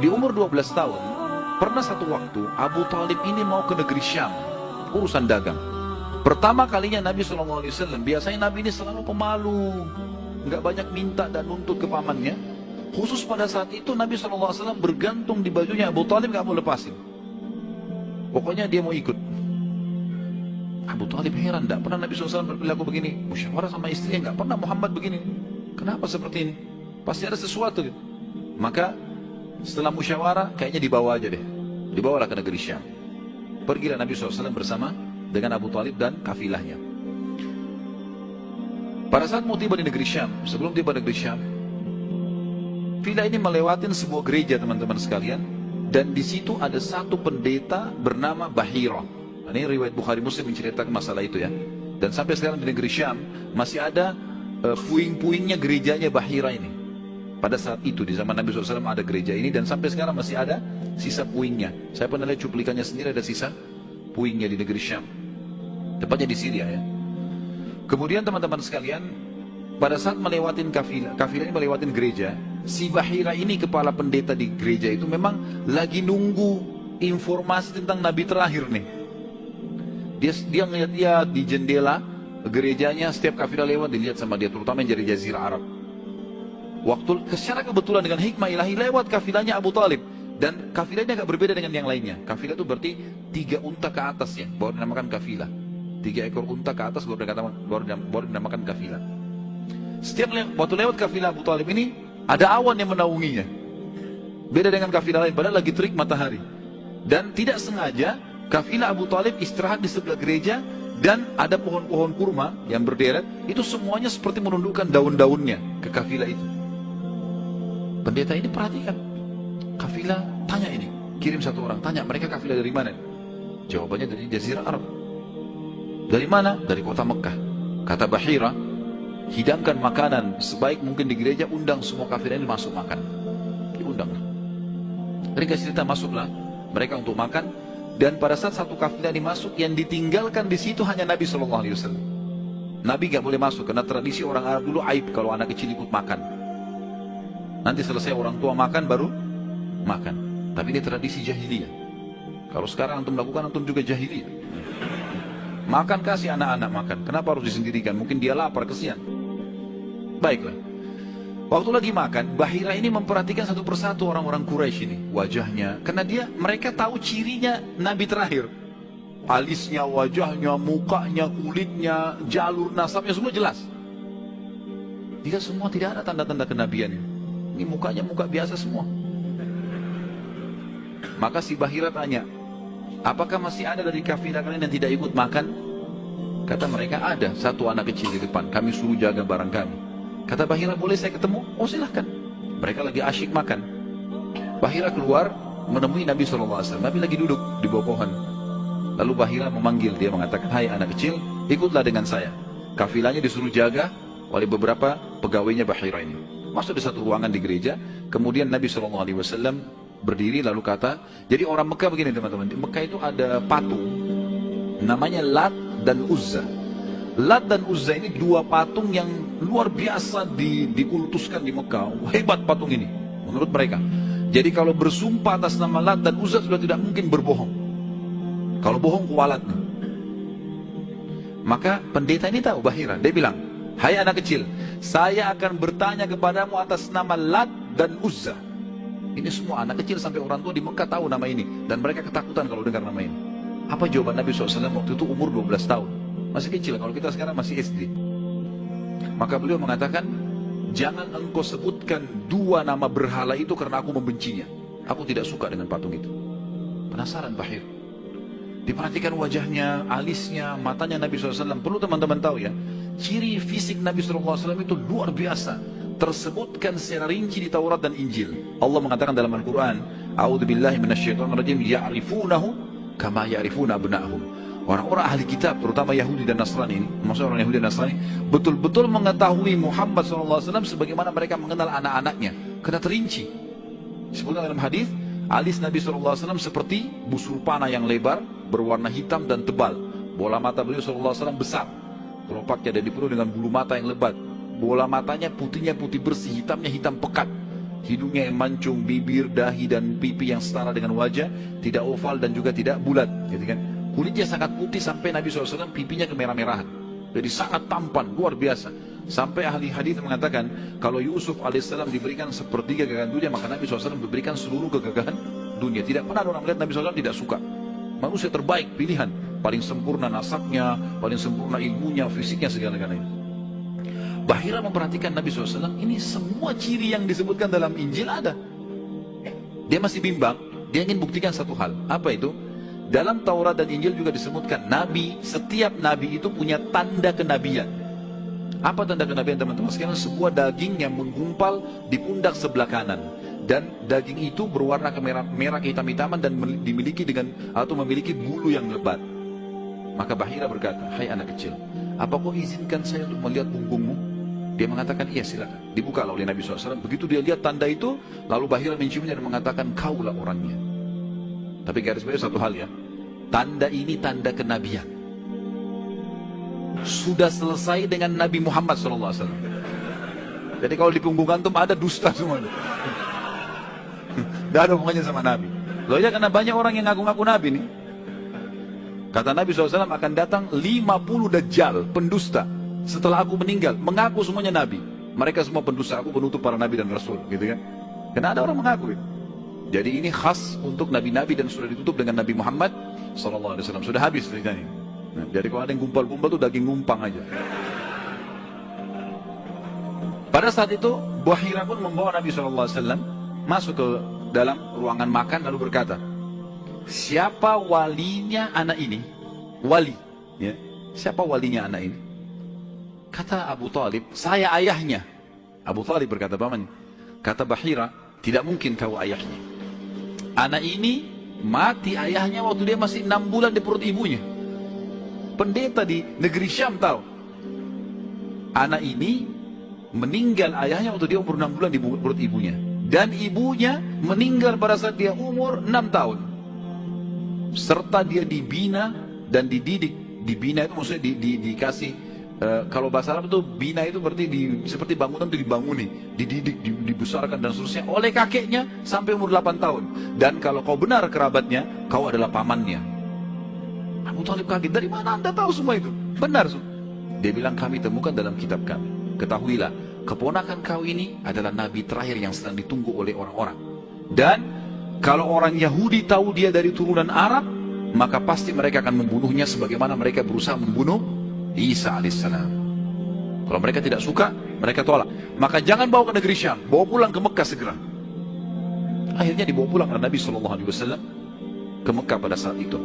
Di umur 12 tahun, pernah satu waktu Abu Talib ini mau ke negeri Syam, urusan dagang. Pertama kalinya Nabi SAW, biasanya Nabi ini selalu pemalu, nggak banyak minta dan nuntut ke pamannya. Khusus pada saat itu Nabi SAW bergantung di bajunya Abu Talib, nggak mau lepasin. Pokoknya dia mau ikut. Abu Talib heran, tidak pernah Nabi SAW berlaku begini. Musyawarah sama istrinya, nggak pernah Muhammad begini. Kenapa seperti ini? Pasti ada sesuatu gitu. Maka setelah musyawarah, kayaknya dibawa aja deh. Dibawalah ke negeri Syam. Pergilah Nabi SAW bersama dengan Abu Talib dan kafilahnya. Pada saat mau tiba di negeri Syam, sebelum tiba di negeri Syam, kafilah ini melewatin sebuah gereja, teman-teman sekalian. Dan di situ ada satu pendeta bernama Bahira. Ini riwayat Bukhari Muslim menceritakan masalah itu ya. Dan sampai sekarang di negeri Syam masih ada puing-puingnya gerejanya Bahira ini. Pada saat itu di zaman Nabi SAW ada gereja ini dan sampai sekarang masih ada sisa puingnya. Saya pernah lihat cuplikannya sendiri, ada sisa puingnya di negeri Syam. Tepatnya di Syria ya. Kemudian teman-teman sekalian, pada saat melewatin kafilah ini melewatin gereja, si Bahira ini kepala pendeta di gereja itu memang lagi nunggu informasi tentang Nabi terakhir nih. Dia ngeliat dia di jendela gerejanya, setiap kafilah lewat dilihat sama dia, terutama yang dari Jazirah Arab. Waktu secara kebetulan dengan hikmah ilahi lewat kafilahnya Abu Talib, dan kafilahnya agak berbeda dengan yang lainnya. Kafilah itu berarti 3 unta ke atas ya, baru dinamakan kafilah. 3 ekor unta ke atas baru dinamakan kafilah. Setiap waktu lewat kafilah Abu Talib ini ada awan yang menaunginya. Beda dengan kafilah lain, padahal lagi terik matahari. Dan tidak sengaja kafilah Abu Talib istirahat di sebelah gereja dan ada pohon-pohon kurma yang berderet, itu semuanya seperti menundukkan daun-daunnya ke kafilah itu. Pendeta ini perhatikan, kafilah tanya ini, kirim satu orang, tanya mereka kafilah dari mana? Jawabannya dari Jazirah Arab. Dari mana? Dari kota Mekah. Kata Bahira, hidangkan makanan sebaik mungkin di gereja, undang semua kafilah ini masuk makan. Diundang. Ringkas cerita, masuklah mereka untuk makan. Dan pada saat satu kafilah ini masuk, yang ditinggalkan di situ hanya Nabi SAW. Nabi gak boleh masuk karena tradisi orang Arab dulu aib kalau anak kecil ikut makan. Nanti selesai orang tua makan baru makan. Tapi ini tradisi jahiliyah. Kalau sekarang antum lakukan, antum juga jahiliyah. Makan, kasih anak-anak makan. Kenapa harus disendirikan? Mungkin dia lapar, kesian. Baiklah. Waktu lagi makan, Bahira ini memperhatikan satu persatu orang-orang Quraisy ini, wajahnya. Karena mereka tahu cirinya Nabi terakhir. Alisnya, wajahnya, mukanya, kulitnya, jalur nasabnya, semua jelas. Dia semua tidak ada tanda-tanda kenabiannya. Ini mukanya muka biasa semua. Maka si Bahira tanya, apakah masih ada dari kafilah kalian yang tidak ikut makan? Kata mereka, ada satu anak kecil di depan, kami suruh jaga barang kami. Kata Bahira, boleh saya ketemu? Oh silahkan. Mereka lagi asyik makan. Bahira keluar menemui Nabi SAW. Nabi lagi duduk di bawah pohon. Lalu Bahira memanggil dia, mengatakan, hai anak kecil, ikutlah dengan saya. Kafilahnya disuruh jaga oleh beberapa pegawainya Bahira ini. Masuk di satu ruangan di gereja. Kemudian Nabi SAW berdiri lalu kata, jadi orang Mekah begini teman-teman, di Mekah itu ada patung namanya Lat dan Uzza. Lat dan Uzza ini 2 patung yang luar biasa dikultuskan di Mekah. Hebat patung ini menurut mereka. Jadi kalau bersumpah atas nama Lat dan Uzza sudah tidak mungkin berbohong. Kalau bohong kualatnya. Maka pendeta ini tahu Bahira, dia bilang, hai anak kecil, saya akan bertanya kepadamu atas nama Lat dan Uzza. Ini semua anak kecil sampai orang tua di Mekah tahu nama ini. Dan mereka ketakutan kalau dengar nama ini. Apa jawaban Nabi SAW waktu itu? Umur 12 tahun. Masih kecil, kalau kita sekarang masih SD. Maka beliau mengatakan, jangan engkau sebutkan 2 nama berhala itu karena aku membencinya. Aku tidak suka dengan patung itu. Penasaran Bahir. Diperhatikan wajahnya, alisnya, matanya Nabi SAW. Perlu teman-teman tahu ya, ciri fisik Nabi SAW itu luar biasa. Tersebutkan secara rinci di Taurat dan Injil. Allah mengatakan dalam Al-Quran, A'udzubillahi minasyaitonirrajim, ya'rifunahu kama ya'rifuna abna'ahum. Orang-orang ahli kitab, terutama Yahudi dan Nasrani ini, maksudnya orang Yahudi dan Nasrani, betul-betul mengetahui Muhammad SAW sebagaimana mereka mengenal anak-anaknya. Karena terinci. Disebutkan dalam hadis, alis Nabi SAW seperti busur panah yang lebar, berwarna hitam dan tebal. Bola mata beliau SAW besar, kelopaknya dan dipenuhi dengan bulu mata yang lebat. Bola matanya putihnya putih bersih, hitamnya hitam pekat. hidungnya yang mancung, bibir, dahi dan pipi yang setara dengan wajah, tidak oval dan juga tidak bulat, gitu kan. Kulitnya sangat putih sampai Nabi SAW pipinya kemerah-merahan. Jadi sangat tampan, luar biasa. Sampai ahli hadis mengatakan kalau Yusuf alaihissalam diberikan sepertiga kegagahan dunia, maka Nabi SAW diberikan seluruh kegagahan dunia. Tidak pernah orang melihat Nabi SAW tidak suka. Manusia terbaik, pilihan, paling sempurna nasabnya, paling sempurna ilmunya, fisiknya, segala-galanya. Bahira memperhatikan Nabi SAW, ini semua ciri yang disebutkan dalam Injil ada. Dia masih bimbang, dia ingin buktikan satu hal. Apa itu? Dalam Taurat dan Injil juga disebutkan Nabi, setiap Nabi itu punya tanda kenabian. Apa tanda kenabian teman-teman sekalian? Sebuah daging yang menggumpal di pundak sebelah kanan. Dan daging itu berwarna merah kehitam-hitaman dan dimiliki atau memiliki bulu yang lebat. Maka Bahira berkata, hai anak kecil, apa kau izinkan saya untuk melihat punggungmu? Dia mengatakan, iya silakan. Dibuka oleh Nabi SAW. Begitu dia lihat tanda itu, lalu Bahira menciumnya dan mengatakan, kaulah orangnya. Tapi garis bawah satu hal ya, tanda ini tanda kenabian. Sudah selesai dengan Nabi Muhammad SAW. Jadi kalau di punggung antum ada dusta semua. Tidak ada hubungannya sama Nabi. Loh ya, karena banyak orang yang ngaku-ngaku Nabi nih. Kata Nabi SAW akan datang 50 dajjal, pendusta. Setelah aku meninggal, mengaku semuanya Nabi. Mereka semua pendusta, aku penutup para Nabi dan Rasul, gitu kan. Karena ada orang mengaku gitu. Jadi ini khas untuk Nabi-Nabi dan sudah ditutup dengan Nabi Muhammad SAW. Sudah habis ceritanya. Nah, jadi kalau ada yang gumpal-gumpal tuh daging ngumpang aja. Pada saat itu, Bahira pun membawa Nabi SAW masuk ke dalam ruangan makan lalu berkata, siapa walinya anak ini? Wali, ya. Siapa walinya anak ini? Kata Abu Talib, saya ayahnya. Abu Talib berkata, paman. Kata Bahira, tidak mungkin kau ayahnya. Anak ini mati ayahnya waktu dia masih 6 bulan di perut ibunya. Pendeta di negeri Syam tahu. Anak ini meninggal ayahnya waktu dia umur 6 bulan di perut ibunya. Dan ibunya meninggal pada saat dia umur 6 tahun. Serta dia dibina dan dididik. Dibina itu maksudnya dikasih, kalau bahasa Arab itu bina itu berarti seperti bangunan itu dibanguni, dididik, dibesarkan dan seterusnya oleh kakeknya sampai umur 8 tahun. Dan kalau kau benar kerabatnya, kau adalah pamannya. Abu Talib kaget, dari mana anda tahu semua itu? Benar. Dia bilang, kami temukan dalam kitab kami. Ketahuilah, keponakan kau ini adalah nabi terakhir yang sedang ditunggu oleh orang-orang. Dan kalau orang Yahudi tahu dia dari turunan Arab, maka pasti mereka akan membunuhnya sebagaimana mereka berusaha membunuh Isa alaihissalam. Kalau mereka tidak suka, mereka tolak. Maka jangan bawa ke negeri Syam, bawa pulang ke Mekah segera. Akhirnya dibawa pulang oleh Nabi SAW ke Mekah pada saat itu.